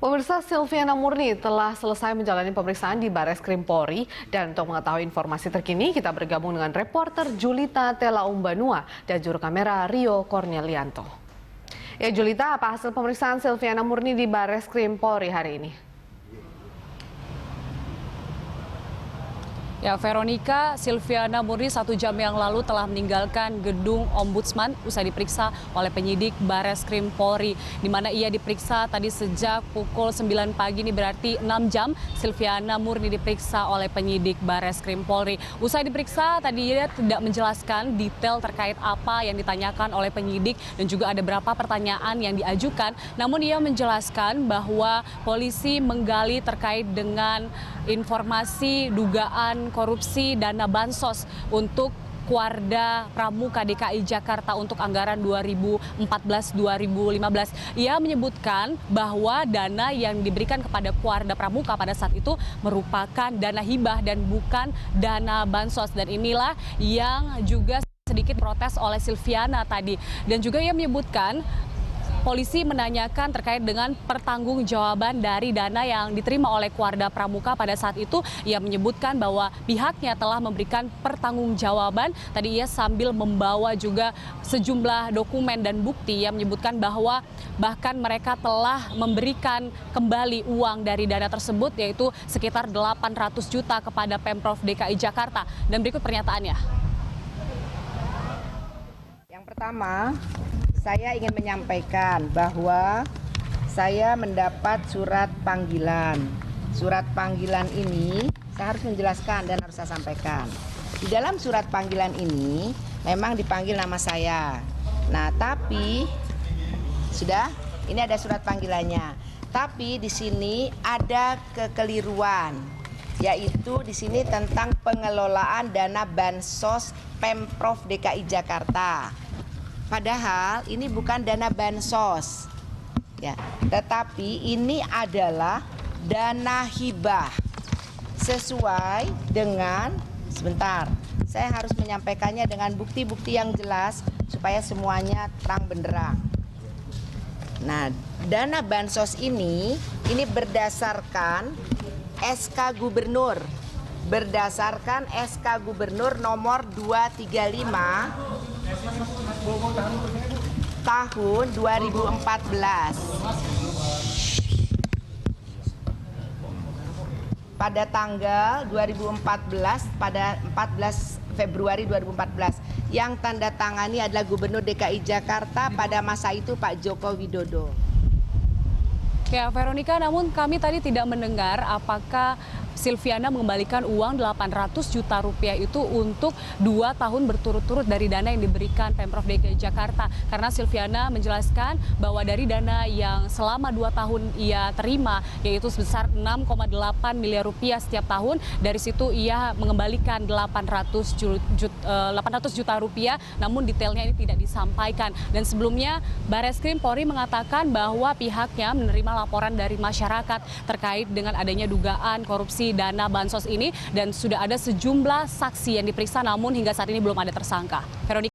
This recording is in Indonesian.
Pemirsa, Silviana Murni telah selesai menjalani pemeriksaan di Bareskrim Polri. Dan untuk mengetahui informasi terkini, kita bergabung dengan reporter Julita Telaumbanua dan juru kamera Rio Cornelianto. Ya Julita, apa hasil pemeriksaan Silviana Murni di Bareskrim Polri hari ini? Ya, Veronica, Silviana Murni 1 jam yang lalu telah meninggalkan gedung Ombudsman usai diperiksa oleh penyidik Bareskrim Polri, di mana ia diperiksa tadi sejak pukul 9 pagi, ini berarti 6 jam Silviana Murni diperiksa oleh penyidik Bareskrim Polri. Usai diperiksa, tadi ia tidak menjelaskan detail terkait apa yang ditanyakan oleh penyidik dan juga ada berapa pertanyaan yang diajukan. Namun ia menjelaskan bahwa polisi menggali terkait dengan informasi dugaan korupsi dana bansos untuk Kuarda Pramuka DKI Jakarta untuk anggaran 2014-2015. Ia menyebutkan bahwa dana yang diberikan kepada Kuarda Pramuka pada saat itu merupakan dana hibah dan bukan dana bansos. Dan inilah yang juga sedikit protes oleh Silviana tadi. Dan juga ia menyebutkan polisi menanyakan terkait dengan pertanggungjawaban dari dana yang diterima oleh Kuarda Pramuka pada saat itu. Ia menyebutkan bahwa pihaknya telah memberikan pertanggungjawaban. Tadi ia sambil membawa juga sejumlah dokumen dan bukti. Ia menyebutkan bahwa bahkan mereka telah memberikan kembali uang dari dana tersebut, yaitu sekitar 800 juta kepada Pemprov DKI Jakarta. Dan berikut pernyataannya. Yang pertama, saya ingin menyampaikan bahwa saya mendapat surat panggilan. Surat panggilan ini saya harus menjelaskan dan harus saya sampaikan. Di dalam surat panggilan ini memang dipanggil nama saya. Nah, tapi ini ada surat panggilannya. Tapi di sini ada kekeliruan, yaitu di sini tentang pengelolaan dana bansos Pemprov DKI Jakarta. Padahal ini bukan dana bansos, ya, tetapi ini adalah dana hibah sesuai dengan, sebentar, saya harus menyampaikannya dengan bukti-bukti yang jelas supaya semuanya terang benderang. Nah, dana bansos ini berdasarkan SK Gubernur, nomor 235 tahun 2014. Pada tanggal 2014, pada 14 Februari 2014, yang tanda tangani adalah Gubernur DKI Jakarta pada masa itu Pak Joko Widodo. Ya, Veronica, namun kami tadi tidak mendengar apakah Silviana mengembalikan uang 800 juta rupiah itu untuk 2 tahun berturut-turut dari dana yang diberikan Pemprov DKI Jakarta. Karena Silviana menjelaskan bahwa dari dana yang selama 2 tahun ia terima, yaitu sebesar 6,8 miliar rupiah setiap tahun, dari situ ia mengembalikan 800 juta rupiah, namun detailnya ini tidak disampaikan. Dan sebelumnya Bareskrim Polri mengatakan bahwa pihaknya menerima laporan dari masyarakat terkait dengan adanya dugaan korupsi dana bansos ini dan sudah ada sejumlah saksi yang diperiksa, namun hingga saat ini belum ada tersangka. Veronica.